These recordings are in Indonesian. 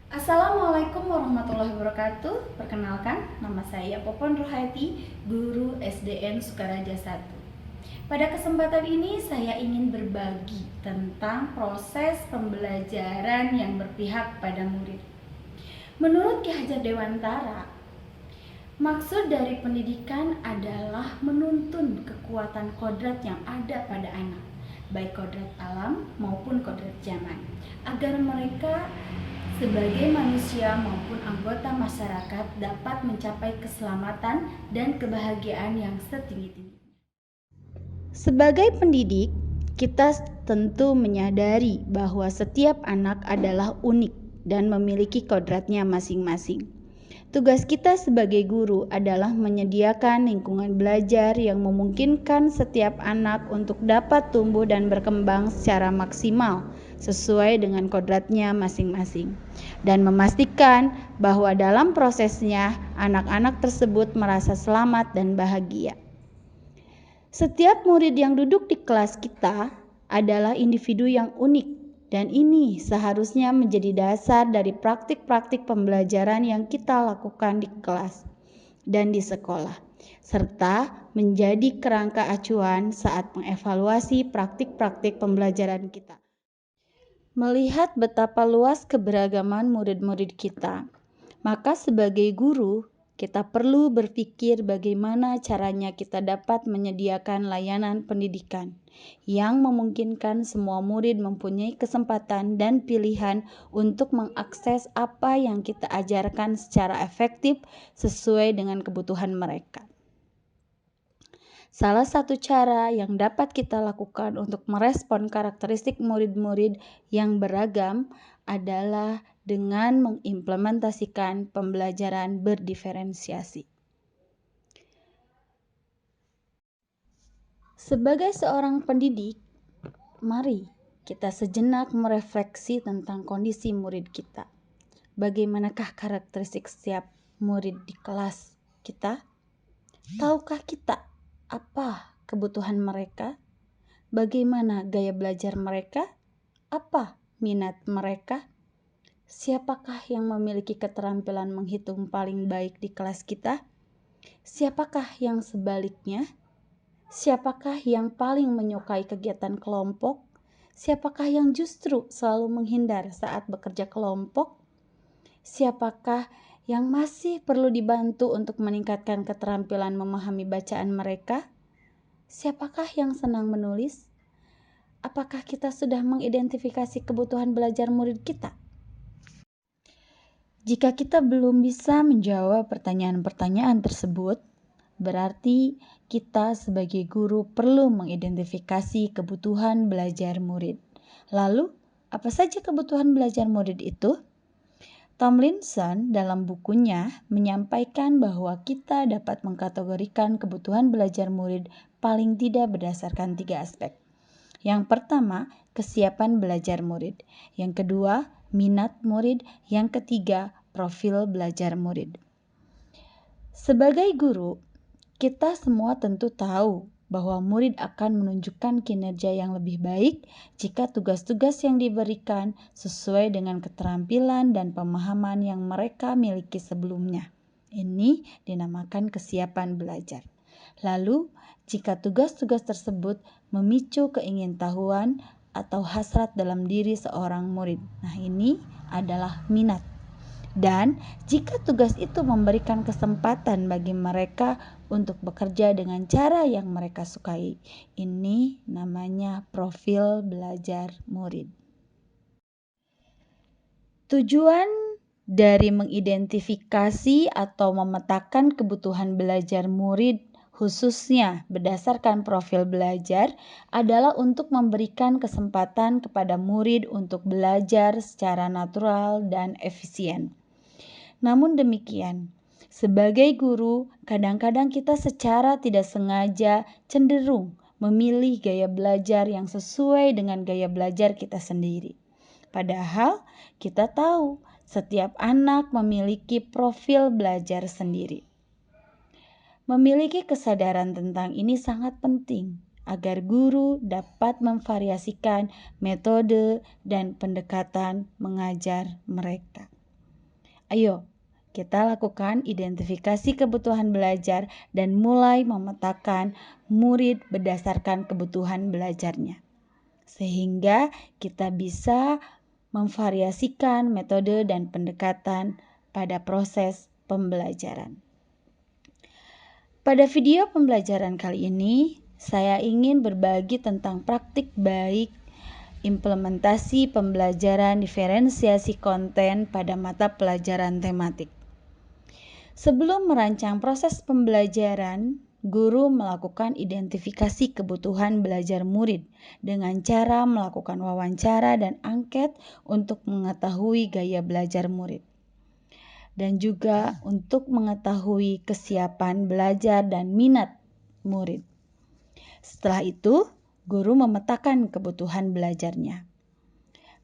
Assalamualaikum warahmatullahi wabarakatuh. Perkenalkan, nama saya Popon Rohayati, guru SDN Sukaraja 1. Pada kesempatan ini saya ingin berbagi tentang proses pembelajaran yang berpihak pada murid. Menurut Ki Hajar Dewantara, maksud dari pendidikan adalah menuntun kekuatan kodrat yang ada pada anak, baik kodrat alam maupun kodrat zaman, agar mereka sebagai manusia maupun anggota masyarakat dapat mencapai keselamatan dan kebahagiaan yang setinggi-tingginya. Sebagai pendidik, kita tentu menyadari bahwa setiap anak adalah unik dan memiliki kodratnya masing-masing. Tugas kita sebagai guru adalah menyediakan lingkungan belajar yang memungkinkan setiap anak untuk dapat tumbuh dan berkembang secara maksimal sesuai dengan kodratnya masing-masing, dan memastikan bahwa dalam prosesnya anak-anak tersebut merasa selamat dan bahagia. Setiap murid yang duduk di kelas kita adalah individu yang unik, dan ini seharusnya menjadi dasar dari praktik-praktik pembelajaran yang kita lakukan di kelas dan di sekolah, serta menjadi kerangka acuan saat mengevaluasi praktik-praktik pembelajaran kita. Melihat betapa luas keberagaman murid-murid kita, maka sebagai guru, kita perlu berpikir bagaimana caranya kita dapat menyediakan layanan pendidikan yang memungkinkan semua murid mempunyai kesempatan dan pilihan untuk mengakses apa yang kita ajarkan secara efektif sesuai dengan kebutuhan mereka. Salah satu cara yang dapat kita lakukan untuk merespon karakteristik murid-murid yang beragam adalah dengan mengimplementasikan pembelajaran berdiferensiasi. Sebagai seorang pendidik, mari kita sejenak merefleksi tentang kondisi murid kita. Bagaimanakah karakteristik setiap murid di kelas kita? Tahukah kita apa kebutuhan mereka? Bagaimana gaya belajar mereka? Apa minat mereka? Siapakah yang memiliki keterampilan menghitung paling baik di kelas kita? Siapakah yang sebaliknya? Siapakah yang paling menyukai kegiatan kelompok? Siapakah yang justru selalu menghindar saat bekerja kelompok? Siapakah yang masih perlu dibantu untuk meningkatkan keterampilan memahami bacaan mereka? Siapakah yang senang menulis? Apakah kita sudah mengidentifikasi kebutuhan belajar murid kita? Jika kita belum bisa menjawab pertanyaan-pertanyaan tersebut, berarti kita sebagai guru perlu mengidentifikasi kebutuhan belajar murid. Lalu, apa saja kebutuhan belajar murid itu? Tomlinson dalam bukunya menyampaikan bahwa kita dapat mengkategorikan kebutuhan belajar murid paling tidak berdasarkan 3 aspek. Yang pertama, kesiapan belajar murid. Yang kedua, minat murid. Yang ketiga, profil belajar murid. Sebagai guru, kita semua tentu tahu bahwa murid akan menunjukkan kinerja yang lebih baik jika tugas-tugas yang diberikan sesuai dengan keterampilan dan pemahaman yang mereka miliki sebelumnya. Ini dinamakan kesiapan belajar. Lalu, jika tugas-tugas tersebut memicu keingintahuan atau hasrat dalam diri seorang murid, nah ini adalah minat. Dan jika tugas itu memberikan kesempatan bagi mereka untuk bekerja dengan cara yang mereka sukai, ini namanya profil belajar murid. Tujuan dari mengidentifikasi atau memetakan kebutuhan belajar murid khususnya berdasarkan profil belajar adalah untuk memberikan kesempatan kepada murid untuk belajar secara natural dan efisien. Namun demikian, sebagai guru, kadang-kadang kita secara tidak sengaja cenderung memilih gaya belajar yang sesuai dengan gaya belajar kita sendiri. Padahal kita tahu setiap anak memiliki profil belajar sendiri. Memiliki kesadaran tentang ini sangat penting agar guru dapat memvariasikan metode dan pendekatan mengajar mereka. Ayo, kita lakukan identifikasi kebutuhan belajar dan mulai memetakan murid berdasarkan kebutuhan belajarnya. Sehingga kita bisa memvariasikan metode dan pendekatan pada proses pembelajaran. Pada video pembelajaran kali ini, saya ingin berbagi tentang praktik baik implementasi pembelajaran diferensiasi konten pada mata pelajaran tematik. Sebelum merancang proses pembelajaran, guru melakukan identifikasi kebutuhan belajar murid dengan cara melakukan wawancara dan angket untuk mengetahui gaya belajar murid. Dan juga untuk mengetahui kesiapan belajar dan minat murid. Setelah itu, guru memetakan kebutuhan belajarnya.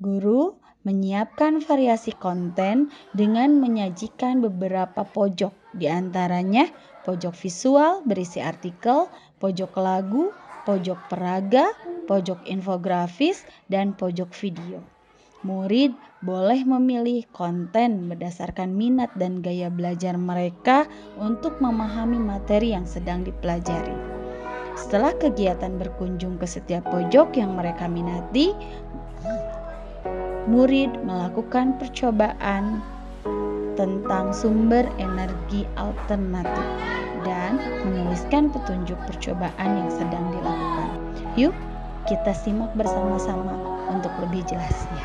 Guru menyiapkan variasi konten dengan menyajikan beberapa pojok, di antaranya pojok visual berisi artikel, pojok lagu, pojok peraga, pojok infografis, dan pojok video. Murid boleh memilih konten berdasarkan minat dan gaya belajar mereka untuk memahami materi yang sedang dipelajari. Setelah kegiatan berkunjung ke setiap pojok yang mereka minati, murid melakukan percobaan tentang sumber energi alternatif dan menuliskan petunjuk percobaan yang sedang dilakukan. Yuk, kita simak bersama-sama untuk lebih jelasnya.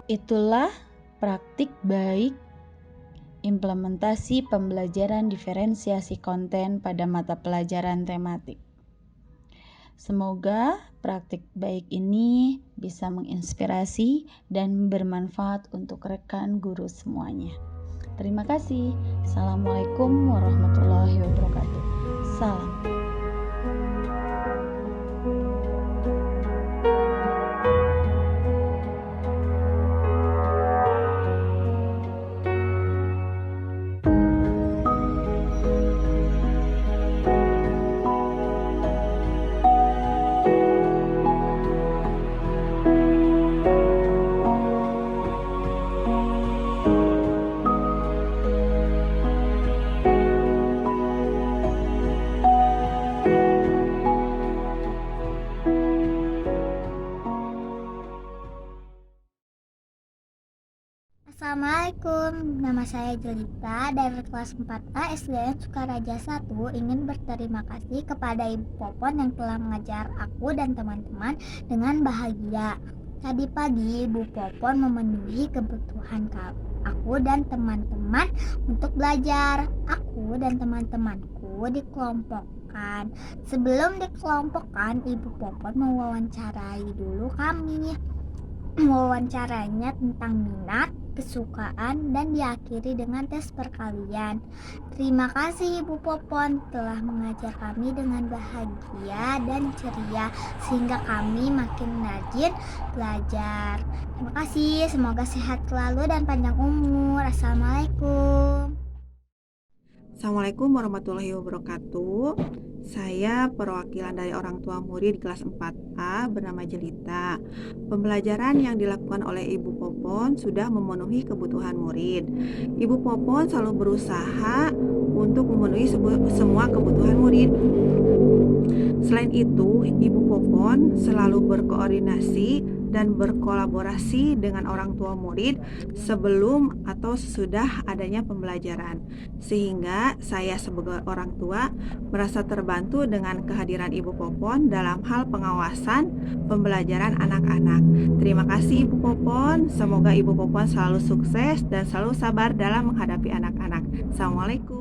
Itulah praktik baik implementasi pembelajaran diferensiasi konten pada mata pelajaran tematik. Semoga praktik baik ini bisa menginspirasi dan bermanfaat untuk rekan guru semuanya. Terima kasih. Assalamualaikum warahmatullahi wabarakatuh. Salam. Assalamualaikum, nama saya Jelita dari kelas 4A SDN Sukaraja 1. Ingin berterima kasih kepada Ibu Popon yang telah mengajar aku dan teman-teman dengan bahagia. Tadi pagi Ibu Popon memenuhi kebutuhan aku dan teman-teman untuk belajar. Aku dan teman-temanku dikelompokkan. Sebelum dikelompokkan, Ibu Popon mewawancarai dulu kami. Wawancaranya tentang minat, kesukaan, dan diakhiri dengan tes perkalian. Terima kasih Ibu Popon telah mengajar kami dengan bahagia dan ceria sehingga kami makin rajin belajar. Terima kasih, semoga sehat selalu dan panjang umur. Assalamualaikum. Assalamualaikum warahmatullahi wabarakatuh. Saya perwakilan dari orang tua murid kelas 4A bernama Jelita. Pembelajaran yang dilakukan oleh Ibu Popon sudah memenuhi kebutuhan murid. Ibu Popon selalu berusaha untuk memenuhi semua kebutuhan murid. Selain itu, Ibu Popon selalu berkoordinasi dan berkolaborasi dengan orang tua murid sebelum atau sesudah adanya pembelajaran, sehingga saya sebagai orang tua merasa terbantu dengan kehadiran Ibu Popon dalam hal pengawasan pembelajaran anak-anak. Terima kasih Ibu Popon, semoga Ibu Popon selalu sukses dan selalu sabar dalam menghadapi anak-anak. Assalamualaikum.